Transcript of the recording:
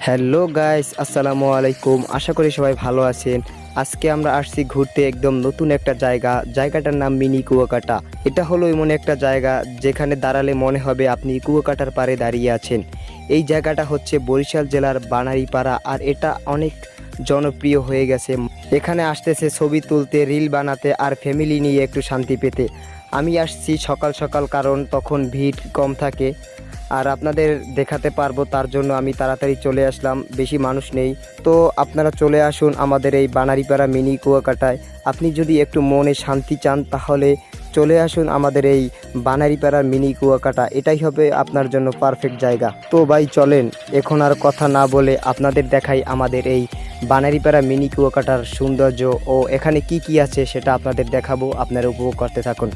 Hello guys, আসসালামু আলাইকুম। আশা করি সবাই ভালো আছেন। আজকে আমরা আসছি ঘুরতে একদম নতুন একটা জায়গাটার নাম মিনি কুয়াকাটা। এটা হলো এমন একটা জায়গা যেখানে দাঁড়ালে মনে হবে আপনি কুয়াকাটার পাড়ে দাঁড়িয়ে আছেন। এই জায়গাটা হচ্ছে বরিশাল জেলার বানারীপাড়া, আর এটা অনেক জনপ্রিয় হয়ে গেছে। এখানে আসতেছে ছবি তুলতে, রিল বানাতে আর ফ্যামিলি নিয়ে একটু শান্তি পেতে। আমি আসছি সকাল সকাল, কারণ তখন ভিড় কম থাকে আর আপনাদের দেখাতে পারবো, তার জন্য আমি তাড়াতাড়ি চলে আসলাম, বেশি মানুষ নেই। তো আপনারা চলে আসুন আমাদের এই বানারীপাড়া মিনি কুয়াকাটায়। আপনি যদি একটু মনে শান্তি চান তাহলে চলে আসুন আমাদের এই বানারীপাড়া মিনি কুয়াকাটা, এটাই হবে আপনার জন্য পারফেক্ট জায়গা। তো ভাই চলেন, এখন আর কথা না বলে আপনাদের দেখাই আমাদের এই বানারীপাড়া মিনি কুয়াকাটার সৌন্দর্য ও এখানে কি কি আছে সেটা আপনাদের দেখাবো। আপনারা উপভোগ করতে থাকুন।